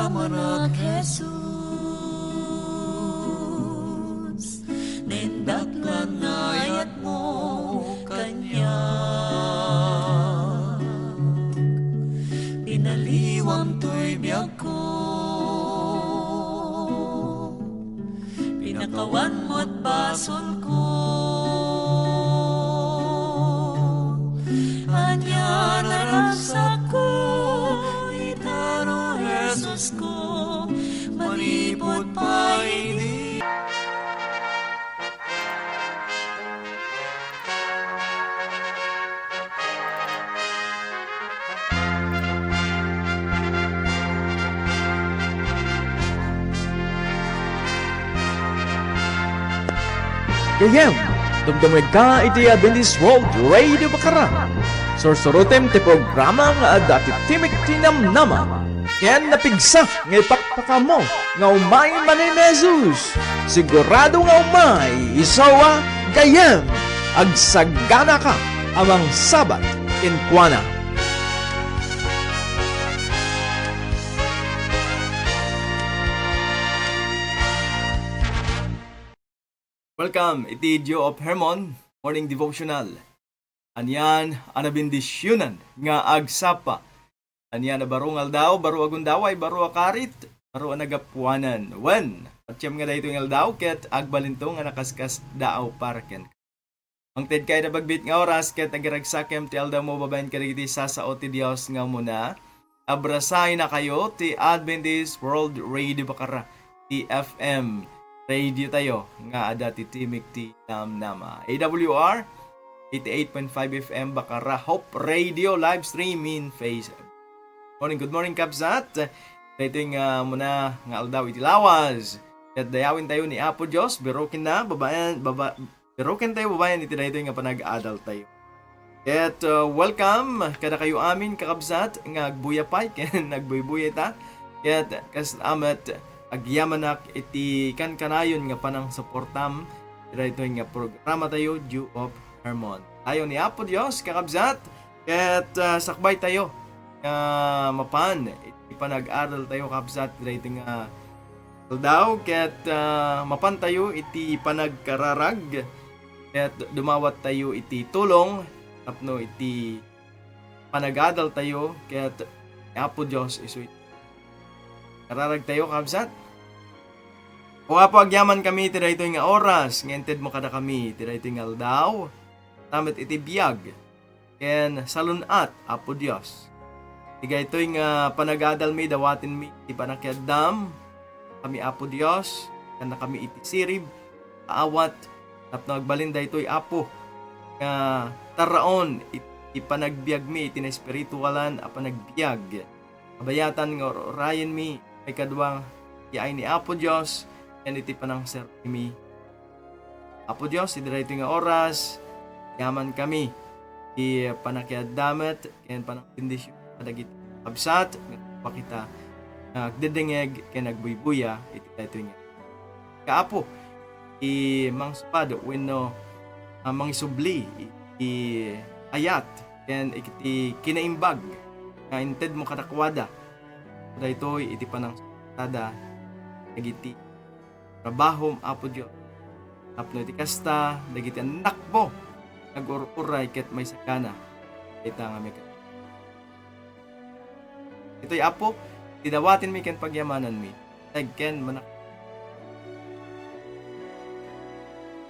manak Jesus, nindaklan ngayat mo kanya. Pinaliwam to'y biyag ko, pinakawan mo't basol ko. Anya naragsak ko, itaro Jesus ko, manipot pa ini. Gayem, dumdumig ka iti Adventist World Radio Bakara. Sursurutem ti programa nga dati timik tinamnama. Ken napigsa nga ipakpaka mo nga umay manin Jesus. Sigurado nga umay isawa gayem. Agsagana ka amang sabat in Kuana. Welcome, iti Dio of Hermon, Morning Devotional. Anyan, anabindisyonan, nga agsapa. Anyan na baro ngaldaw, baro agundaway, baro akarit, baro anagapuanan. Wen, patyam nga dahito ngaldaw, ket agbalinto nga nakaskas daaw parken. Ang ted kay na bagbit nga oras, ket nagiragsakem ti aldaw mo babayin ka digiti sasao ti Dios nga muna. Abrasay na kayo ti Adventist World Radio Bakara, TFM. Radio tayo nga ada ti timik ti namnama. AWR 88.5 FM Bakara Hope Radio live stream in Facebook. Good morning Kabsat. Dito nga muna nga aldaw iti lawas. Ket dayawin tayo ni Apo Dios, beroken na beroken tayo babayan iti dayto nga panag-adal tayo. Ket welcome kada kayo amin kakabsat nga agbuyapay ken nagbuybuy ta. Ket kas amat agyamanak iti kankanayon nga panang suportam dito nga programa tayo Dew of Hermon. Tayo ni Apo Dios kakabsat ket sakbay tayo nga mapan iti panag-aral tayo kakabsat dito nga daw ket mapan tayo iti panagkararag ket dumawat tayo iti tulong tapno iti panag-adal tayo ket Apo Dios isuit kararag tayo kabsat. Kung apo agyaman kami tira ito nga oras, ngented mo kada kami tira ito nga aldaw, tamit iti biyag, ken salunat Apo Dios. Tiga ito nga panagadal mi, dawatin mi, iti panakyadam, kami Apo Dios, kan na kami iti sirib, kaawat, tapno agbalinda ito'y Apo, nga taraon, iti panagbiag mi, iti na espiritualan, a panagbiag, kabayatan nga orayan mi, may kadwang iay ni Apo Dios, yan iti panang serve mi. Apo Dios, idira ito nga oras, yaman kami, i panakyad damet, yan panang bendisyon, padagit absat, pakita, nagdedengeg, kaya nagbuybuya, iti ito nga. Kaapo, i mangsupad, wino, mangisubli, i ayat, yan iti kinaimbag, na inted mo katakwada, ito iti panang tada dagiti trabahom Apo Dios tapno iti kasta dagiti anak mo nag-uray ket may sakana ita nga mi ito'y Apo tidawatin mi ken pagyamanan mi tagken manak.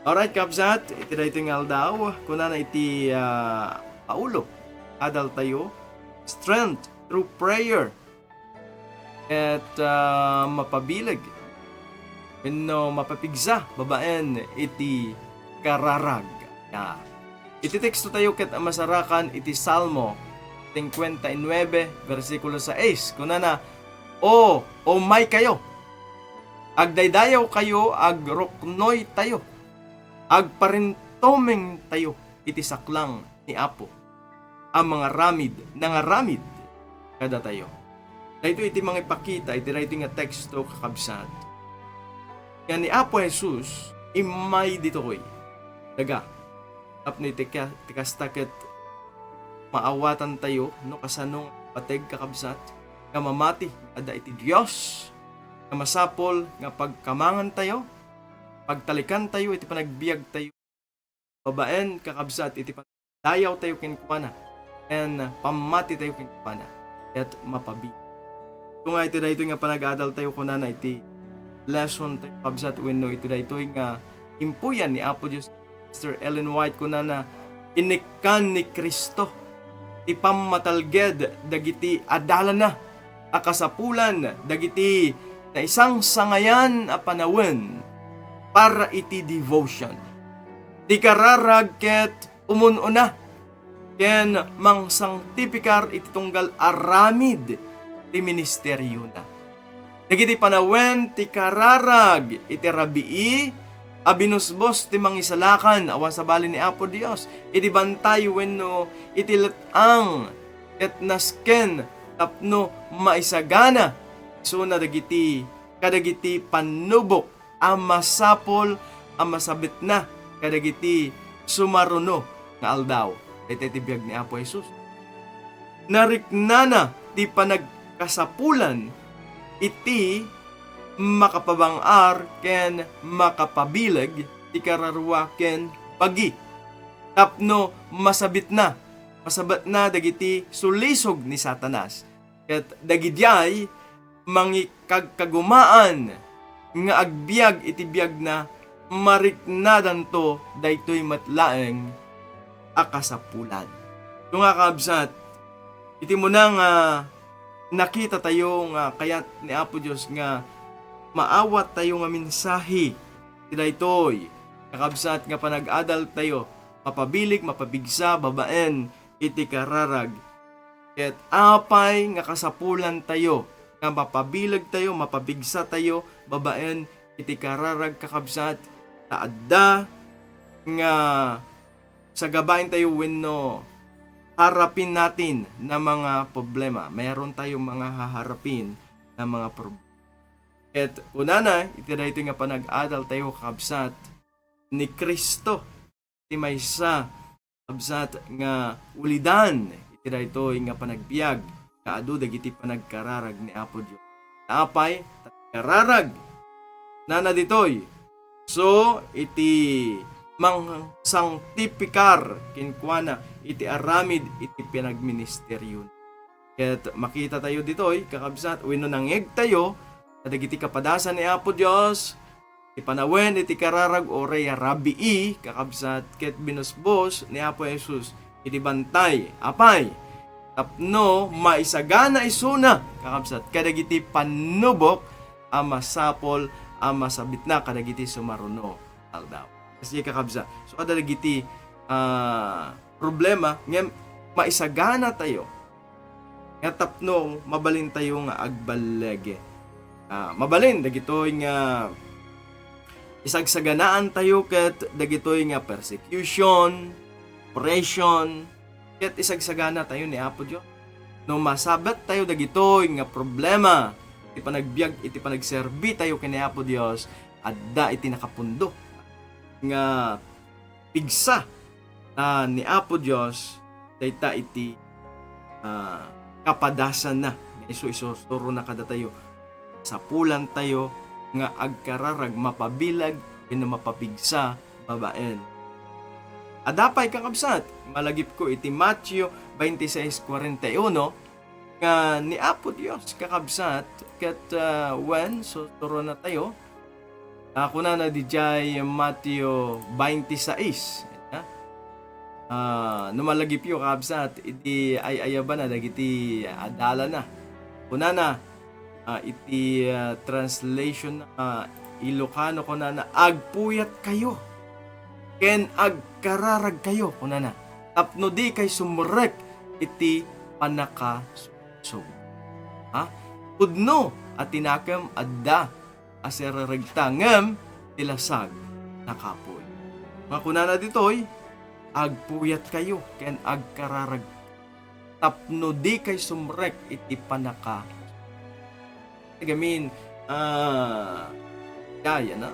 Alright kabsat iti dayto nga aldaw kuna na iti paulo adal tayo strength through prayer at mapabilag no mapapigsa babaen iti kararag ya. Iti teksto tayo ket masarakan iti Salmo 59 versikulo 6 kunana o may kayo agdaydayaw kayo agroknoy tayo agparintomeng tayo iti saklang ni Apo ang mga ramid nangaramid kada tayo. Dahito iti mga ipakita, iti ito nga teksto kakabsat. Yan ni Apo Jesus, imay dito ko'y daga. Tapno iti kastakit maawatan tayo, no kasanong pateg kakabsat, nga mamati ada iti Dios nga masapol nga pagkamangan tayo, pagtalikan tayo iti panagbiag tayo, babaen kakabsat iti dayaw tayo kinkwana, and pamati tayo kinkwana, at mapabi. Kung nga iti dayto nga panag-adal tayo kunana iti lesson tayo kabsat wenno iti dayto nga impuyan ni Apo Dios Sister Ellen White kunana inikan ni Kristo ipammatalged dagiti adala na akasapulan dagiti na isang sangayan a panawin para iti devotion. Di kararag ket umununa ken mang sanctificar iti tunggal aramid ti ministeryo na. Dagiti panawin ti kararag iti rabii abinusbos ti mangisalakan awan sa bali ni Apo Dios iti bantay wenno iti letang ket nasken tapno maisagana suna dagiti kadagiti panubok a masapol a masabit na kadagiti sumaruno nga aldaw iti tibiyag ni Apo Jesus. Nariknana ti panagkasapulan iti makapabangar ken makapabileg ti kararwa ken pagi tapno masabat na dagiti sulisog ni Satanas ket dagidiyay mangikagkagumaan nga agbiag iti biag na mariknadan to daytoy matlaeng akasapulan. Kung nga kabsat iti mo na nga nakita tayo nga kayat ni Apo Dios nga maawat tayo nga mensahe ti daytoy kakabsat nga panag-adal tayo mapabilig mapabigsa babaen iti kararag ket apay nga kasapulan tayo nga mapabilig tayo mapabigsa tayo babaen iti kararag kakabsat taadda nga sa gabain tayo wenno harapin natin na mga problema. Meron tayong mga haharapin na mga problema. At unana, iti dayto nga panag-adal tayo kabsat ni Kristo. Iti maysa kabsat nga ulidan. Iti dayto nga panagbiag. Kaadu dagiti panagkararag ni Apo Dios. Apay, kararag. Nana ditoy. So, iti mang sanctificar kinkwana iti aramid iti pinagministeryon. Ket makita tayo ditoy kakabsat wenno nangeg tayo kadagiti kapadasan ni Apo Dios ipanawen iti kararag oray rabii kakabsat ket binusbos ni Apo Jesus iti bantay apay tapno maisagana isuna kakabsat kadagiti panubok a masapol a masabit na kadagiti sumaruno aldaw. Kasi kakabsa. So ada dagiti problema nga maisagana tayo. Nga tapno mabalin tayo nga agbalege. Mabalin dagitoy nga isagsaganaan tayo ket dagitoy nga persecution, oppression, ket isagsagana tayo ni Apo Dios. No masabat tayo dagitoy nga problema iti panagbiag iti panagserbi tayo kini Apo Dios adda iti nakapundo nga pigsa ni Apo Dios dayta iti kapadasan na iso-isostoro na kada tayo sapulan tayo nga agkararag mapabilag ken mapapigsa babaen. Adapay kakabsat malagip ko iti Matthew 26:41 nga ni Apo Dios kakabsat ket when sostoro na tayo kuna na dijay Matthew 26. Numalagip yung kabsat iti ayaba na dagiti adala na. Kuna na iti translation na Ilocano kuna na agpuyat kayo. Ken agkararag kayo kuna na. Tapno di kay sumrek iti panakasug. Pudno at tinakam adda aserregta ngem tilasag nakapoy. Mga kunana ditoy, agpuyat kayo ken agkararag. Tapno di kay sumrek iti panaka. Gamin, kaya na,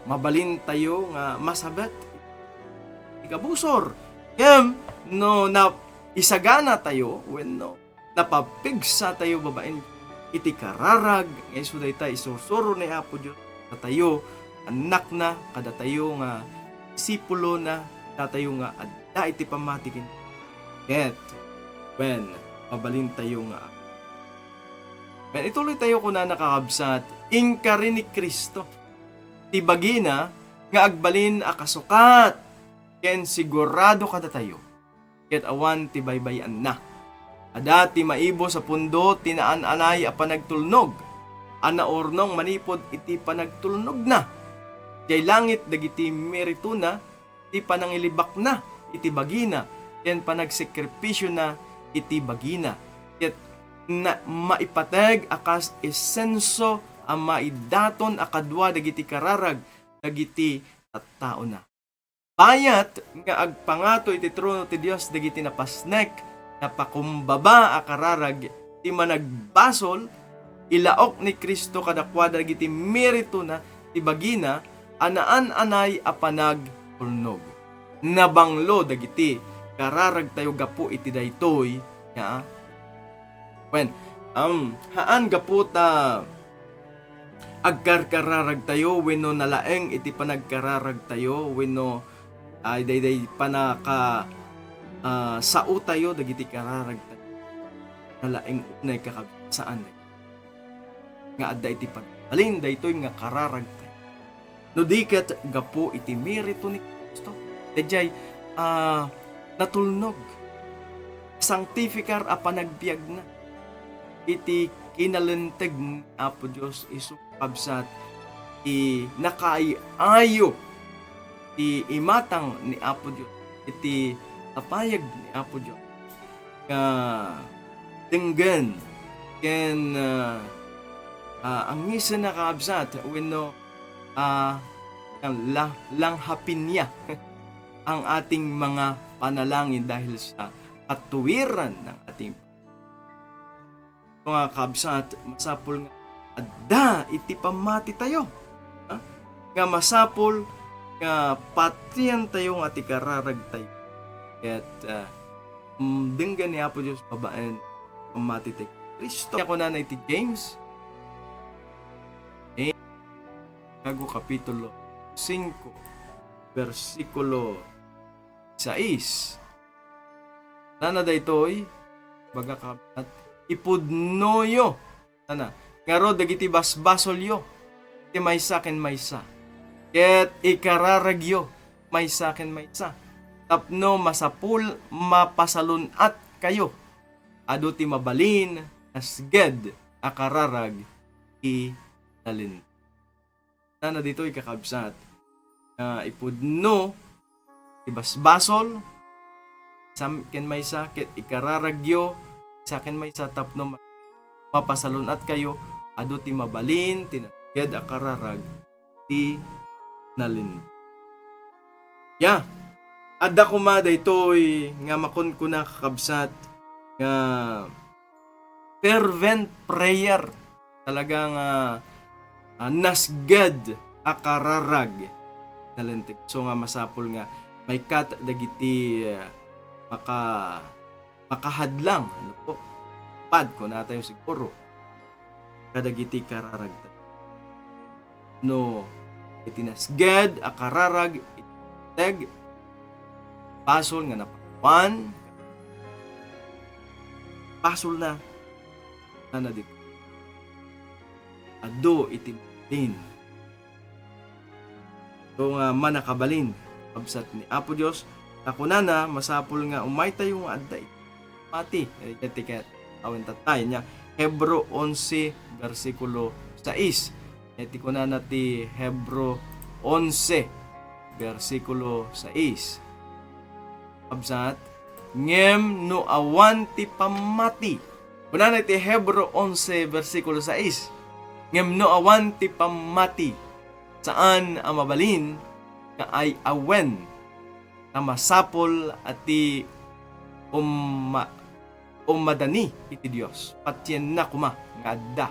mabalin tayo nga masabat. Ikabusor. Ngem, no na isagana tayo, when no, napapigsa tayo babaen iti kararag nga isu dayta isusuro ni Apo Dios tayo anak na kada tayo nga disipulo na tayo nga adda iti pamatikin ket when mabalin tayo nga men ituloy tayo kuna nakakabsat ingka rin ni Kristo ti bagina nga agbalin a kasukat ken sigurado kada tayo ket awan ti baybayan na ada ti maibo sa pundo tinaan-anay a panagtulnog ana ornong manipod iti panagtulnog na jay langit dagiti merituna iti panangilibak na iti bagina ken panagsekripisyo na iti bagina ket na maipateg akas esenso a maidaton a kadwa dagiti kararag dagiti tattao na bayat nga agpangato iti trono ti Dios dagiti napasnek napakumbaba a kararag ti managbasol ilaok ni Kristo kadakwada dagiti merito na ti bagina anaan-anay a panagtulnog nabanglo dagiti kararag tayo gapu iti daytoy nga haan gapu ta agkarkararag tayo wenno nalaeng iti panagkararag tayo wenno ay dayday panaka sao tayo dagiti kararag tayo nalaeng unay kakabsaan nga adda iti pagbalin daytoy nga kararag tayo no diket gapo iti merito ni Kristo dayjay natulnog sanctificar a panagbiag na iti kinalenteg ni Apo Dios isu kabsat i nakaayo iti imatang ni Apo Dios iti tapayag ni Apo Dios nga denggen ken ang ngisa na kaabsat wenno lang hapin niya ang ating mga panalangin dahil sa katuwiran ng ating mga kaabsat masapol nga adda iti pamati tayo nga masapol nga patian tayo nga ati kararag tayo ket denggan ni Apo Dios babaen pamati tayo Kristo ako na iti James Gago kapitulo 5 versikulo 6 nana daytoy baga kabat ipudnoyo tana ngaro dagiti basbasolyo ti maysa ken maysa ket ikararagyo maysa ken maysa tapno masapul mapasalunat kayo adu ti mabalin asged akararag i talin nana ditoy kakabsat ipudno ti basbasol ken maysa ket ikararagyo sa ken maysa tapno mapasalunat kayo adu ti mabalin tinaged a kararag ti nalin adda kuma daytoy nga makon ko na kakabsat nga fervent prayer talagang nasged a kararag nalentik so nga masapol nga may kat dagiti makahadlang ano po pad ko na tayo siguro kadagiti kararag no itinasged a kararag iteg pasol nga napawan pasol na dito ado itinalin so nga manakabalin absat ni Apo Dios nakunana masapol nga umay tayo nga adda pati etiket awen tatay niya Hebro 11 versikulo 6 eti kunana ti Hebro 11 versikulo 6 absat ngem no awan ti pamati kunana ti Hebro 11 versikulo 6 ngem no awan ti pamati saan ang mabalin nga ay awen na masapol ati umadani iti Dios patyen na kuma nga adda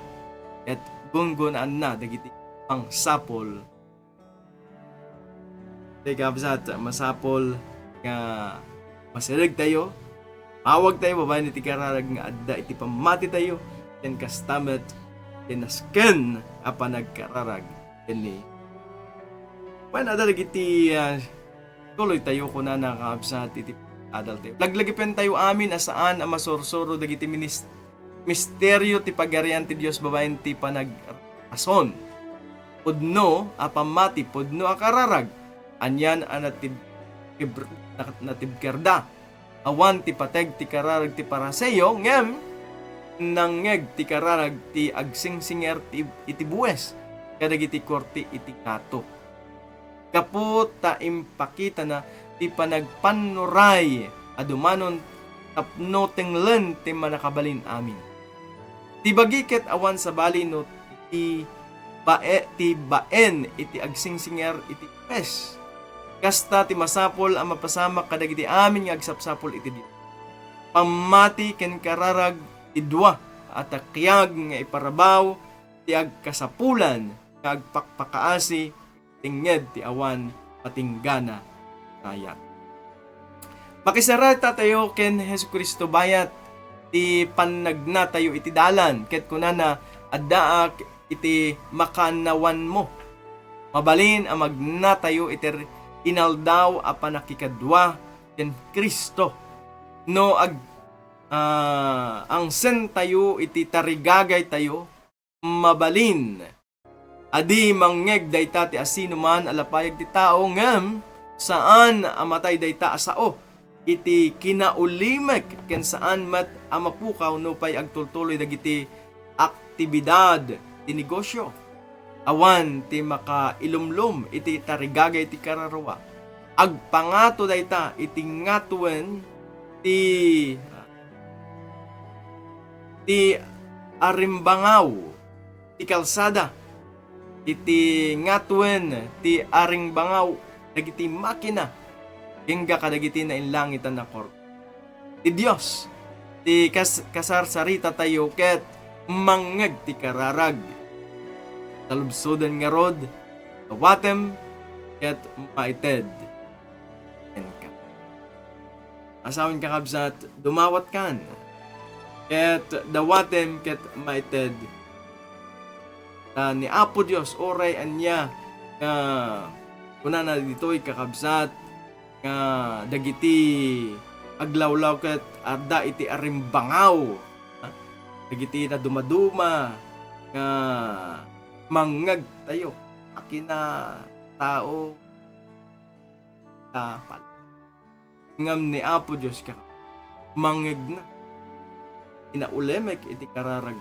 et gunggunaan na dagiti ang sapol kabsat masapol nga masirig tayo Awag tayo babaen iti kararag nga adda iti pamati tayo ken kastamet ken nasken apan nagkararag ken ni adalag iti tuloy tayo kuna nakakabsat iti adal tayo. Laglagipin tayo amin asaan ang masursuro dagiti misteryo ti pagarian ti Dios babaen ti panagrason. Pudno a pamati, pudno a kararag. Anyan a natibkerda. Awan ti pateg ti kararag ti paraseyo ngem nangeg ti kararag ti agsingsinger ti iti buwes kadagiti korti iti kato. Kaput ta impakita na ti panagpanuray adumanon tapno tenglen ti manakabalin amin. Ti bagiket awan sa bali no ti baen iti agsingsinger iti pes. Kasta ti masapol ang mapasamak kadagiti amin nga agsapsapol iti Dios. Pamati ken kararag ti dua at akyag nga iparabaw ti agkasapulan nga agpakpakaasi tinged ti awan patinggana kaya. Makisarata tayo ken Jesucristo bayat ti panagna tayo iti dalan ket kunana addaak iti makanawan mo. Mabalin ang magna tayo iti inaldaw a panakikadwa ken Kristo. No ang sen tayo iti tarigagay tayo mabalin. Adi mangeg dayta ti asino man alapayag ti tao ngem saan amatay dayta asao iti kinaulimek ken saan met amapukaw no pay agtultuloy dagiti aktibidad ti negosyo. Awan ti makailumlum iti tarigagay ti kararwa. Agpangato dayta iti ngatuen ti arimbangaw ti kalsada iti ngatuen ti aringbangaw dagiti makina hingga kadagiti na inlangitan na korp. Ti Dios ti kasarsarita tayo ket mangeg ti kararag talubsoden nga rod kawatem ket maited enka. Asawin kakabsat dumawat kan ket dawatem ket maited ni Apo Dios oray anya nga kunana ditoy kakabsat nga dagiti aglawlaw ket arda iti arimbangaw dagiti na dumaduma nga mangag tayo akina tao tapal ngam ni Apo Dios ka mangeg na inaulemek iti kararag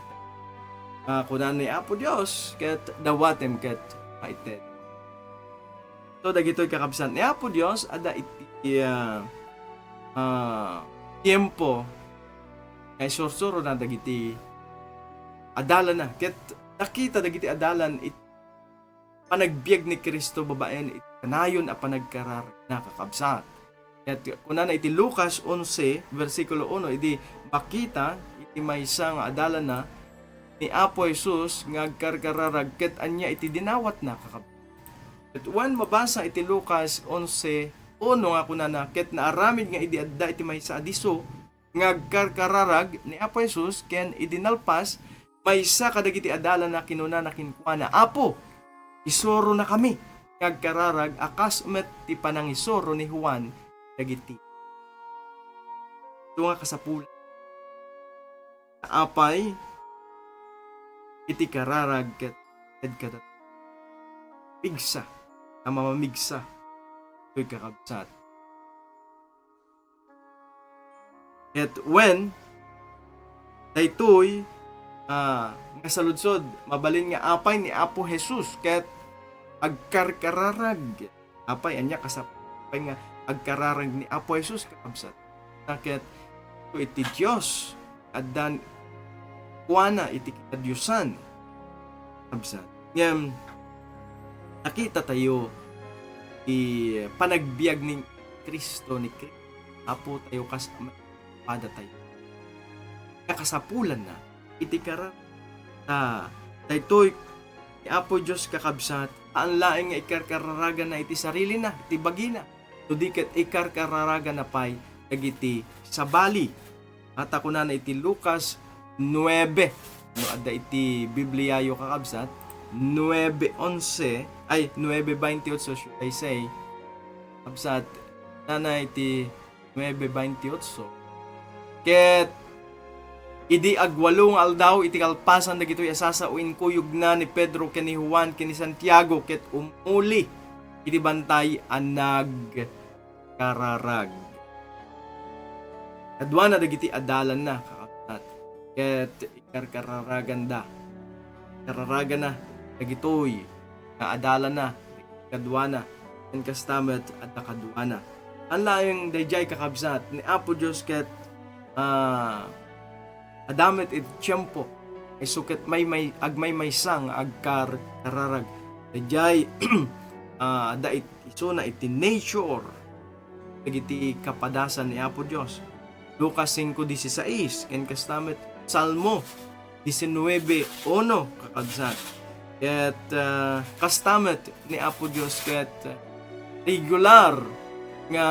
kunan ni Apo Dios ket dawatem ket maited. So dagitoy kakabsan ni Apo Dios ada iti tiempo kay sursuro na dagiti adalan na ket nakita dagiti adalan it panagbiag ni Kristo babaen it kanayon a panagkarar na kakabsat. Ket kunan iti Lucas 11 versikulo 1 idi makita iti maysa nga adalan na ni Apo Jesus nga agkarkararag ket anya iti dinawat na kakabsat. Ket when mabasa iti Lucas 11 uno nga kunana ket naaramid nga idi adda iti maysa adiso nga agkarkararag ni Apo Jesus ken idinalpas maysa kadagiti adalan na kinuna na kinkuana Apo isuro na kami ngagkararag akas met ti panangisuro ni Juan dagiti ito nga kasapulan apay iti kararag ket kadat pigsa na mamamigsa ito'y kakabsat. Ket when daytoy nga saludsod mabalin nga apay ni Apo Jesus ket agkarkararag apay anya kasapay nga agkararag ni Apo Jesus kakabsat. Ket iti Dios addan kuana iti kadyosan kakabsat. Ngem nakita tayo panagbiag ni Kristo ni Kristo. Apo tayo kasama pada tayo. Kasapulan na iti karar na daytoy ni Apo Dios kakabsat ang laing nga ikarkararagan na iti sarili na iti bagina. Tudiket ikarkararagan na pay dagiti sabali At ako na iti Lucas 9. No, adda iti Bibliayo kakabsat. 9:11 ay 9:28 should I say. Kabsat na iti 9:28. Ket idi agwalong aldaw iti kalpasan dagitoy asasauin kuyog na ni Pedro ken ni Juan ken ni Santiago ket umuli iti bantay ang nagkararag. Kadwa na dagiti adalan na kakabsat. Ket ikarkararagan da. Kararagan na dagitoy nga adalan na kadwa na ken kastamet at nakadwa na. Ang layong dayjay kakabsat ni Apo Dios ket adamit it tiyempo ay suket may agmay sang agkar kararag dayjay da it iso na iti nature dagiti kapadasan ni Apo Dios. Lucas 5:16 ken kastamet Salmo 19:1 kakabsat. Ket kastamet ni Apo Dios ket regular nga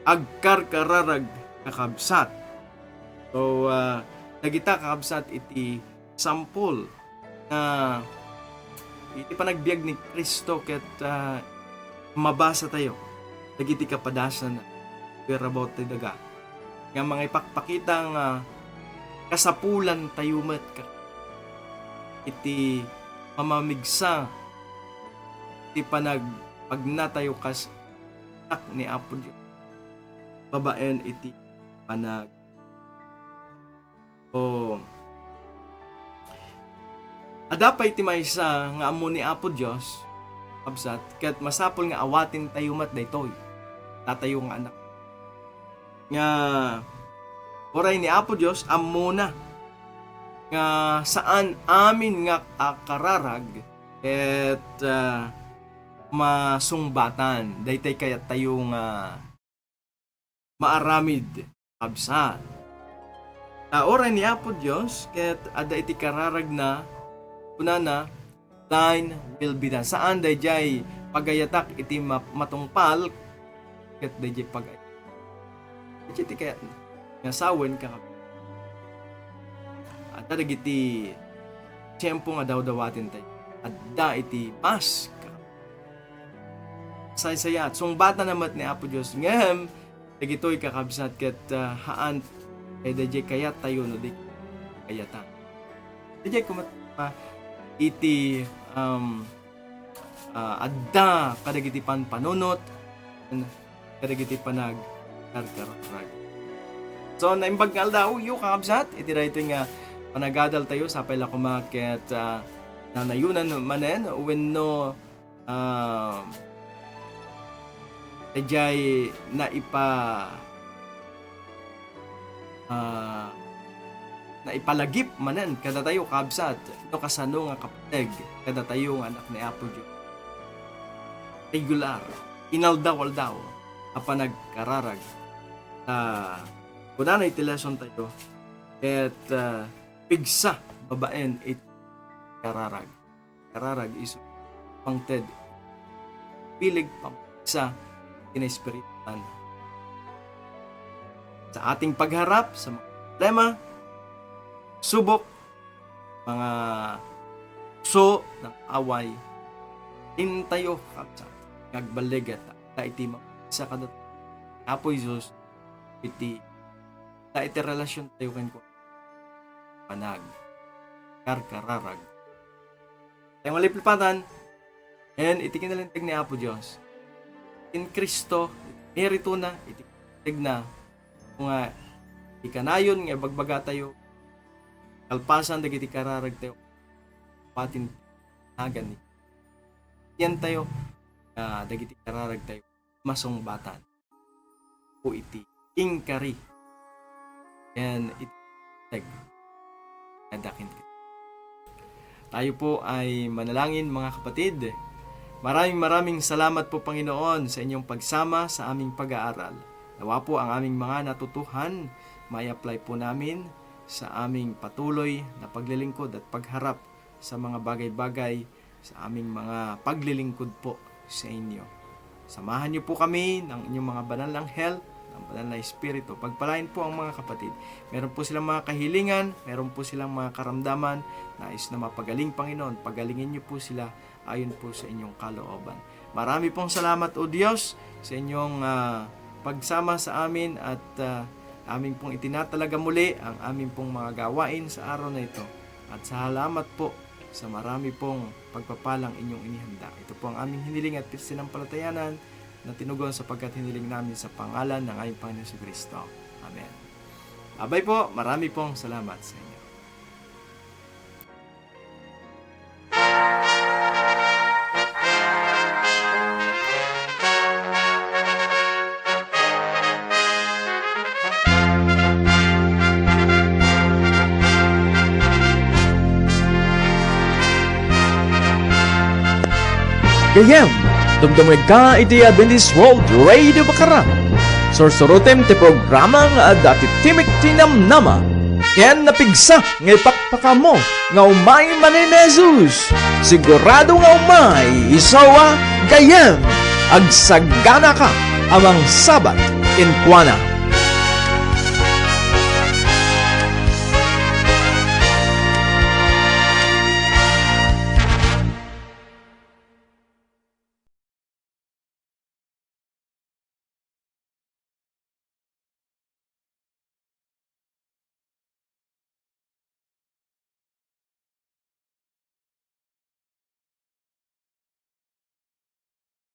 agkar kararag kakabsat. So, nagita kakabsat iti sampol na iti panagbiag ni Kristo ket mabasa tayo. Nagiti kapadasan na about ti daga. Nga mga ipakpakitang kasapulan tayo met iti mamamigsa iti pagna tayo kas tak ni Apo Dios. Babaen iti panag adapay ti maysa nga amo ni Apo Dios absat ket masapol nga awatin tayo mat daytoy tatayo nga anak nga oray ni Apo Dios amo na nga saan amin nga akararag ket masungbatan daytay kayat tayo nga maaramid absat. Oray ni Apo Dios ket ada iti kararag na kunana thine will be done. Saan dayjay pagayatak iti matungpal ket dayjay pagay. Iti kayat nga sawen ka adda dagiti tiyempo nga daw-dawatin tayo. Adda iti mas say-sayat sungbatan namat ni Apo Dios ngem dagitoy kakabsat ket haan dayjay kayat tayo no di kayatan. Dayjay kumat iti adda kadagiti panunot kadagiti panag karkarag. So naimbag nga daw yu kakabsat iti daytoy nga panagadal tayo sa pala kumaket nanayunan manen wenno dayjay na ipalagip manen kada tayo kabsat no kasano nga kapateg kada tayo nga anak ni Apo Dios regular inaldaw-aldaw apan nagkararag kunana iti lesson tayo et pigsa babaen it kararag is pangted pilig pamsa ina-espirituan sa ating pagharap sa mga problema, subok, mga so ng away, intayo kapsa, nagbaligat, na iti sa kadat, Apo Isus, iti relasyon tayo kan ko, panag, karkararag. Tayong malipilpatan, and iti kinalintig ni Apo Diyos, in Kristo, merito na, iti kinalintig na, nga ikanayon nga bagbaga tayo kalpasan dagiti kararag tayo patin nagan ni yan tayo dagiti kararag tayo masungbatan po iti ingkari and itag nadakin tayo po ay manalangin mga kapatid. Maraming salamat po Panginoon sa inyong pagsama sa aming pag-aaral. Nawa po ang aming mga natutuhan, may apply po namin sa aming patuloy na paglilingkod at pagharap sa mga bagay-bagay sa aming mga paglilingkod po sa inyo. Samahan niyo po kami ng inyong mga banal na anghel ng banal na Espiritu. Pagpalain po ang mga kapatid. Meron po silang mga kahilingan, meron po silang mga karamdaman, nais na mapagaling, Panginoon. Pagalingin niyo po sila ayon po sa inyong kalooban. Marami pong salamat, O Diyos, sa inyong pagsama sa amin at aming pong itinatalaga muli ang aming pong mga gawain sa araw na ito. At salamat po sa marami pong pagpapalang inyong inihanda. Ito po ang aming hiniling at sinampalatayanan na tinugon sapagkat hiniling namin sa pangalan ng aming Panginoon si Kristo. Amen. Abay po, marami pong salamat sa inyo. Gayem, dumdumig ka iti Adventist World Radio Bacara. Sursurutem ti programa nga dati timik tinamnama. Ken napigsa nga ipakpaka mo nga umay manin Jesus. Sigurado nga umay isawa gayem. Agsagana ka amang Sabat in Kuana.